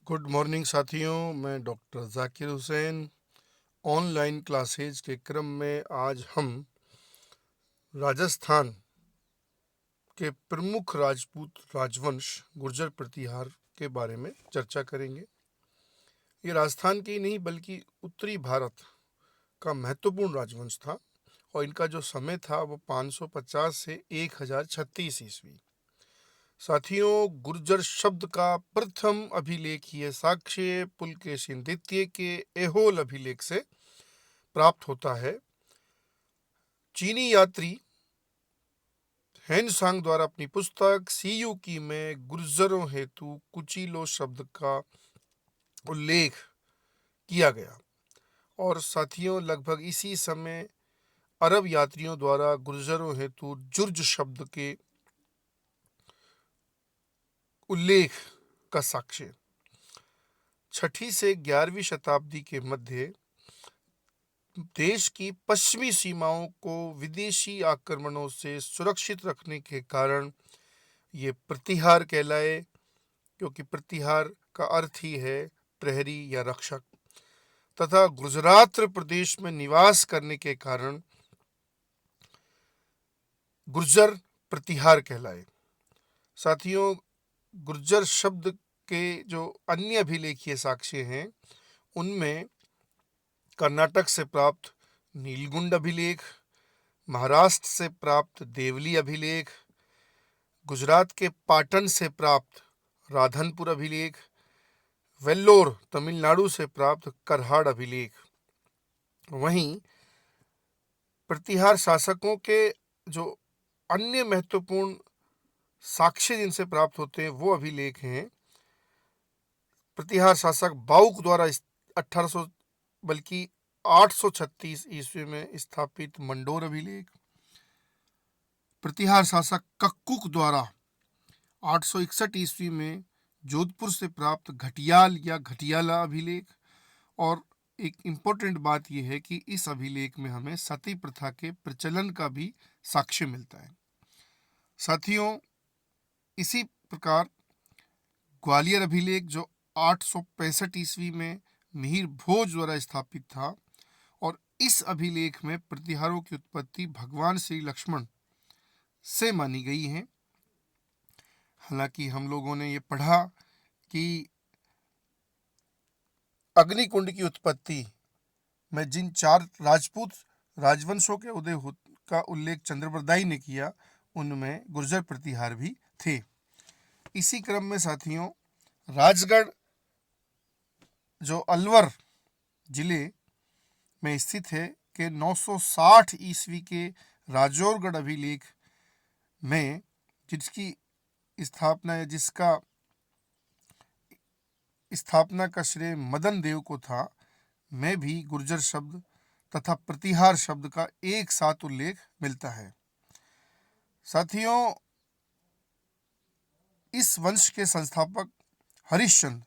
Good morning साथियों, मैं doctor Zakir Hussain. Online classes के क्रम में आज हम राजस्थान के प्रमुख राजपूत राजवंश गुर्जर प्रतिहार के बारे में चर्चा करेंगे। ये राजस्थान की नहीं बल्कि उत्तरी भारत का महत्वपूर्ण राजवंश था और इनका जो समय था वो 550 से 1036 ईस्वी। साथियों, गुर्जर शब्द का प्रथम अभिलेखीय साक्ष्य पुलकेशिन द्वितीय के ऐहोल अभिलेख से प्राप्त होता है। चीनी यात्री हेनसांग द्वारा अपनी पुस्तक सीयूकी में गुर्जरों हेतु कुचीलो शब्द का उल्लेख किया गया और साथियों लगभग इसी समय अरब यात्रियों द्वारा गुर्जरों हेतु जुर्ज शब्द के उल्लेख का साक्ष्य 6वीं से 11वीं शताब्दी के मध्य देश की पश्चिमी सीमाओं को विदेशी आक्रमणों से सुरक्षित रखने के कारण ये प्रतिहार कहलाए, क्योंकि प्रतिहार का अर्थ ही है प्रहरी या रक्षक, तथा गुजरात प्रदेश में निवास करने के कारण गुर्जर प्रतिहार कहलाए। साथियों, गुर्जर शब्द के जो अन्य अभिलेखीय साक्ष्य हैं उनमें कर्नाटक से प्राप्त नीलगुंड अभिलेख, महाराष्ट्र से प्राप्त देवली अभिलेख, गुजरात के पाटन से प्राप्त राधनपुर अभिलेख, वेल्लोर तमिलनाडु से प्राप्त करहाड़ अभिलेख। वहीं प्रतिहार शासकों के जो अन्य महत्वपूर्ण साक्ष्य जिनसे प्राप्त होते हैं वो अभिलेख हैं प्रतिहार शासक बाउक द्वारा 1800 बल्कि 836 ईस्वी में स्थापित मंडोर अभिलेख, प्रतिहार शासक कक्कुक द्वारा 861 ईस्वी में जोधपुर से प्राप्त घटियाल या घटियाला अभिलेख। और एक इम्पोर्टेंट बात यह है कि इस अभिलेख में हमें सती प्रथा के प्रचलन का भी साक्ष्य मिलता है। साथियों, इसी प्रकार ग्वालियर अभिलेख जो 865 ईस्वी में मिहिर भोज द्वारा स्थापित था, और इस अभिलेख में प्रतिहारों की उत्पत्ति भगवान श्री लक्ष्मण से मानी गई है। हालांकि हम लोगों ने ये पढ़ा कि अग्निकुंड की उत्पत्ति में जिन 4 राजपूत राजवंशों के उदय का उल्लेख चंद्रप्रदाई ने किया, उनमें गुर्जर प्रतिहार भी थे। इसी क्रम में साथियों, राजगढ़ जो अलवर जिले में स्थित है के 960 ईस्वी के राजौरगढ़ अभिलेख में जिसकी स्थापना या जिसका स्थापना का श्रेय मदन देव को था, में भी गुर्जर शब्द तथा प्रतिहार शब्द का एक साथ उल्लेख मिलता है। साथियों, इस वंश के संस्थापक हरिश्चंद्र,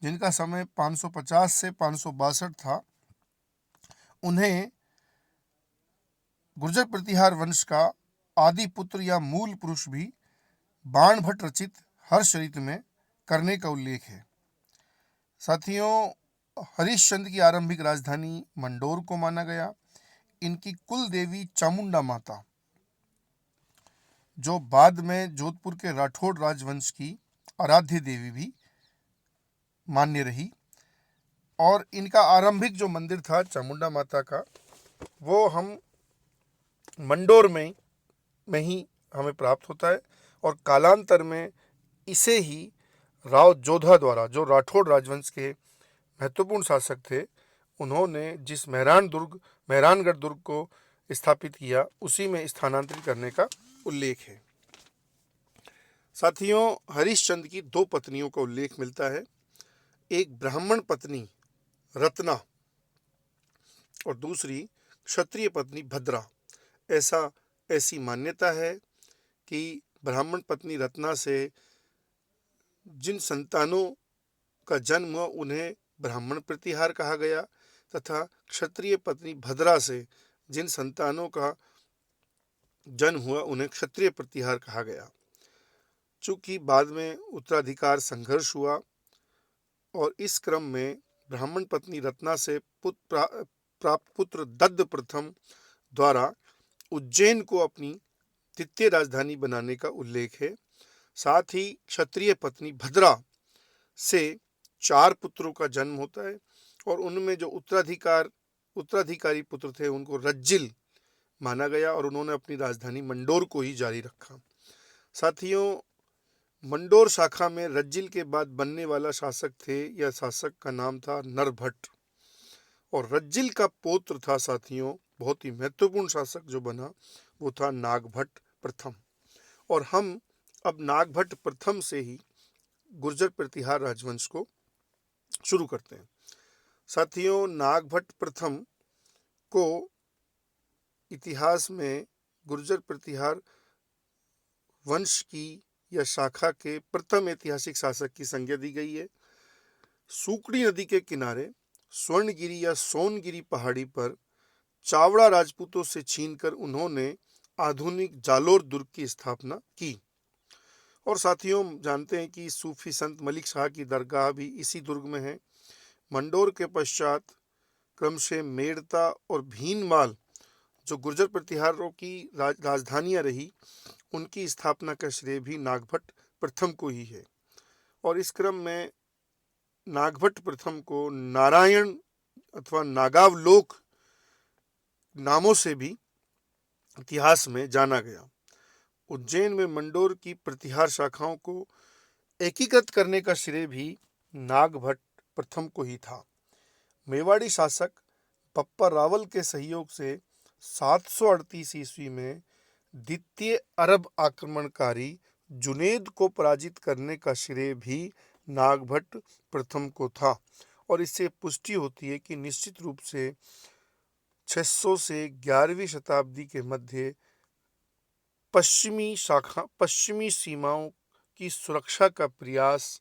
जिनका समय 550 से 562 था, उन्हें गुर्जर प्रतिहार वंश का आदि पुत्र या मूल पुरुष भी बाण भट्ट रचित हर्षचरित्र में करने का उल्लेख है। साथियों, हरिश्चंद्र की आरंभिक राजधानी मंडोर को माना गया। इनकी कुल देवी चामुंडा माता, जो बाद में जोधपुर के राठौड़ राजवंश की आराध्य देवी भी मान्य रही, और इनका आरंभिक जो मंदिर था चामुंडा माता का, वो हम मंडोर में ही हमें प्राप्त होता है। और कालांतर में इसे ही राव जोधा द्वारा, जो राठौड़ राजवंश के महत्वपूर्ण शासक थे, उन्होंने जिस मेहरानगढ़ दुर्ग को स्थापित किया, उसी में स्थानांतरित करने का उल्लेख है। साथियों, हरिश्चंद्र की 2 पत्नियों का उल्लेख मिलता है। एक ब्राह्मण पत्नी रत्ना और दूसरी क्षत्रिय पत्नी भद्रा। ऐसी मान्यता है कि ब्राह्मण पत्नी रत्ना से जिन संतानों का जन्म हुआ उन्हें ब्राह्मण प्रतिहार कहा गया, तथा क्षत्रिय पत्नी भद्रा से जिन संतानों का जन्म हुआ उन्हें क्षत्रिय प्रतिहार कहा गया। चूंकि बाद में उत्तराधिकार संघर्ष हुआ और इस क्रम में ब्राह्मण पत्नी रत्ना से प्राप्त पुत्र दद्द प्रथम द्वारा उज्जैन को अपनी द्वितीय राजधानी बनाने का उल्लेख है। साथ ही क्षत्रिय पत्नी भद्रा से 4 पुत्रों का जन्म होता है और उनमें जो उत्तराधिकारी पुत्र थे उनको रज्जिल माना गया और उन्होंने अपनी राजधानी मंडोर को ही जारी रखा। साथियों, मंडोर शाखा में रज्जिल के बाद बनने वाला शासक थे या शासक का नाम था नरभट्ट और रज्जिल का पौत्र था साथियों बहुत ही महत्वपूर्ण शासक जो बना वो था नागभट्ट प्रथम। और हम अब नागभट्ट प्रथम से ही गुर्जर प्रतिहार राजवंश को शुरू करते हैं। साथियों, नागभट्ट प्रथम को इतिहास में गुर्जर प्रतिहार वंश की या शाखा के प्रथम ऐतिहासिक शासक की संज्ञा दी गई है। सूकड़ी नदी के किनारे स्वर्णगिरी या सोनगिरी पहाड़ी पर चावड़ा राजपूतों से छीनकर उन्होंने आधुनिक जालोर दुर्ग की स्थापना की। और साथियों, जानते हैं कि सूफी संत मलिक शाह की दरगाह भी इसी दुर्ग में है। मंडोर के पश्चात क्रमशः मेड़ता और भीनमाल जो गुर्जर प्रतिहारों की राजधानियां रही उनकी स्थापना का श्रेय भी नागभट्ट प्रथम को ही है। और इस क्रम में नागभट्ट प्रथम को नारायण अथवा नागावलोक नामों से भी इतिहास में जाना गया। उज्जैन में मंडोर की प्रतिहार शाखाओं को एकीकृत करने का श्रेय भी नागभट्ट प्रथम को ही था। मेवाड़ी शासक पप्पा रावल के सहयोग से 738 ईस्वी में द्वितीय अरब आक्रमणकारी जुनेद को पराजित करने का श्रेय भी नागभट्ट प्रथम को था। और इससे पुष्टि होती है कि निश्चित रूप से 600 से 11वीं शताब्दी के मध्य पश्चिमी सीमाओं की सुरक्षा का प्रयास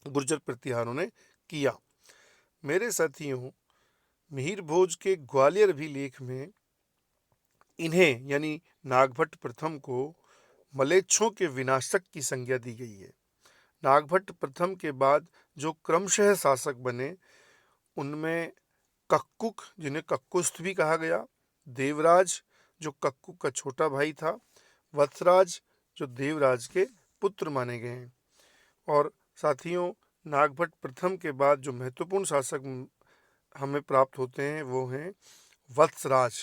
गुर्जर प्रतिहारों ने किया। मेरे साथियों, मिहिर भोज के ग्वालियर अभिलेख में इन्हें यानी नागभट्ट प्रथम को मलेच्छों के विनाशक की संज्ञा दी गई है। नागभट्ट प्रथम के बाद जो क्रमशः शासक बने उनमें कक्कुक, जिन्हें कक्कुस्थ भी कहा गया, देवराज जो कक्कुक का छोटा भाई था, वत्सराज जो देवराज के पुत्र माने गए हैं। और साथियों, नागभट्ट प्रथम के बाद जो महत्वपूर्ण शासक हमें प्राप्त होते हैं वो हैं वत्सराज,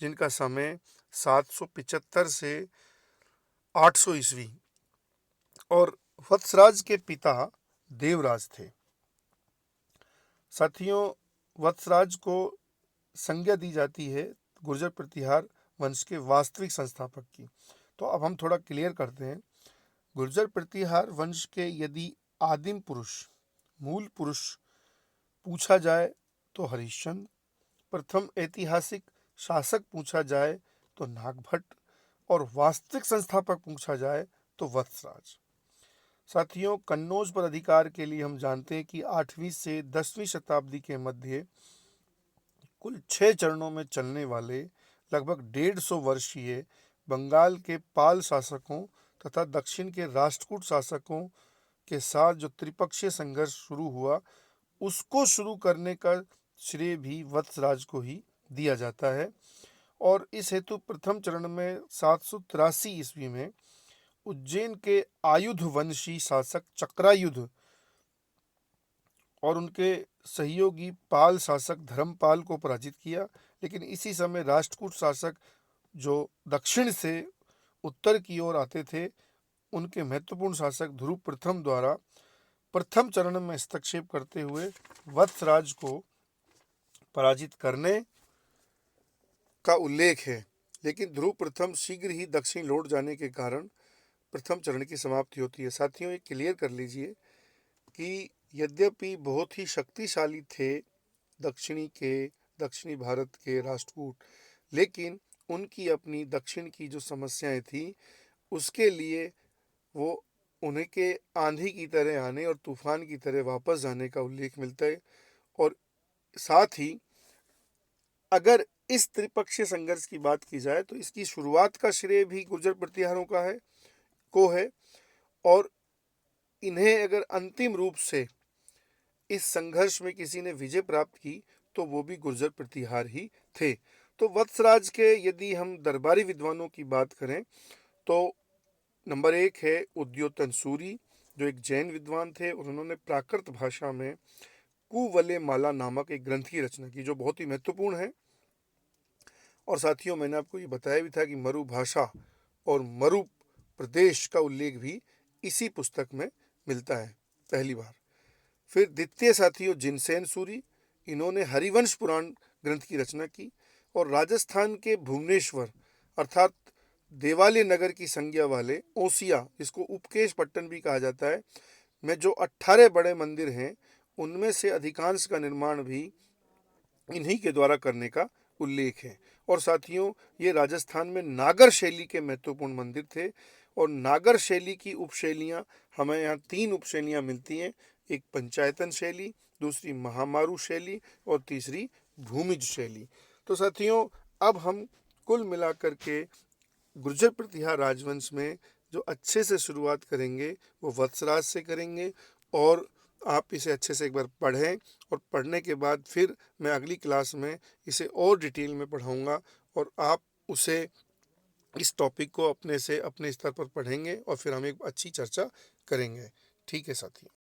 जिनका समय 775 से 800 ईस्वी और वत्सराज के पिता देवराज थे। साथियों, वत्सराज को संज्ञा दी जाती है गुर्जर प्रतिहार वंश के वास्तविक संस्थापक की। तो अब हम थोड़ा क्लियर करते हैं। गुर्जर प्रतिहार वंश के यदि आदिम पुरुष, मूल पुरुष पूछा जाए तो हरिश्चंद्र, प्रथम ऐतिहासिक शासक पूछा जाए तो नागभट्ट और वास्तविक संस्थापक पूछा जाए तो वत्सराज। साथियों, कन्नौज पर अधिकार के लिए हम जानते हैं कि 8वीं से 10वीं शताब्दी के मध्य कुल 6 चरणों में चलने वाले लगभग 150 वर्षीय बंगाल के पाल शासकों तथा दक्षिण के राष्ट्रकूट शासकों के साथ जो त्रिपक्षीय संघर्ष शुरू हुआ उसको शुरू करने का श्रेय भी वत्सराज को ही दिया जाता है। और इस हेतु प्रथम चरण में 783 ईस्वी में उज्जैन के आयुध वंशी शासक चक्रायुध और उनके सहयोगी पाल शासक धर्मपाल को पराजित किया। लेकिन इसी समय राष्ट्रकूट शासक जो दक्षिण से उत्तर की ओर आते थे उनके महत्वपूर्ण शासक ध्रुव प्रथम द्वारा प्रथम चरण में हस्तक्षेप करते हुए वत्सराज को पराजित करने का उल्लेख है। लेकिन ध्रुव प्रथम शीघ्र ही दक्षिण लौट जाने के कारण प्रथम चरण की समाप्ति होती है। साथियों, ये क्लियर कर लीजिए कि यद्यपि बहुत ही शक्तिशाली थे दक्षिणी भारत के राष्ट्रकूट, लेकिन उनकी अपनी दक्षिण की जो समस्याएं थी उसके लिए वो उन्हें के आंधी की तरह आने और तूफान की तरह वापस जाने का उल्लेख मिलता है। और साथ ही अगर इस त्रिपक्षीय संघर्ष की बात की जाए तो इसकी शुरुआत का श्रेय भी गुर्जर प्रतिहारों का है और इन्हें अगर अंतिम रूप से इस संघर्ष में किसी ने विजय प्राप्त की तो वो भी गुर्जर प्रतिहार ही थे। तो वत्सराज के यदि हम दरबारी विद्वानों की बात करें तो नंबर 1 है उद्योतन सूरी, जो एक जैन विद्वान थे और उन्होंने प्राकृत भाषा में कुवले माला नामक एक ग्रंथ की रचना की जो बहुत ही महत्वपूर्ण है। और साथियों, मैंने आपको ये बताया भी था कि मरु भाषा और मरु प्रदेश का उल्लेख भी इसी पुस्तक में मिलता है पहली बार। फिर द्वितीय साथियों जिनसेन सूरी, इन्होंने हरिवंश पुराण ग्रंथ की रचना की और राजस्थान के भुवनेश्वर अर्थात देवालय नगर की संज्ञा वाले ओसिया, जिसको उपकेश पट्टन भी कहा जाता है, में जो 18 बड़े मंदिर हैं उनमें से अधिकांश का निर्माण भी इन्हीं के द्वारा करने का उल्लेख है। और साथियों, ये राजस्थान में नागर शैली के महत्वपूर्ण मंदिर थे और नागर शैली की उपशैलियाँ हमें यहाँ 3 उपशैलियाँ मिलती हैं, एक पंचायतन शैली, दूसरी महामारू शैली और तीसरी भूमिज शैली। तो साथियों, अब हम कुल मिलाकर के गुर्जर प्रतिहार राजवंश में जो अच्छे से शुरुआत करेंगे वो वत्सराज से करेंगे और आप इसे अच्छे से एक बार पढ़ें और पढ़ने के बाद फिर मैं अगली क्लास में इसे और डिटेल में पढ़ाऊंगा और आप उसे इस टॉपिक को अपने स्तर पर पढ़ेंगे और फिर हम एक अच्छी चर्चा करेंगे। ठीक है साथियों।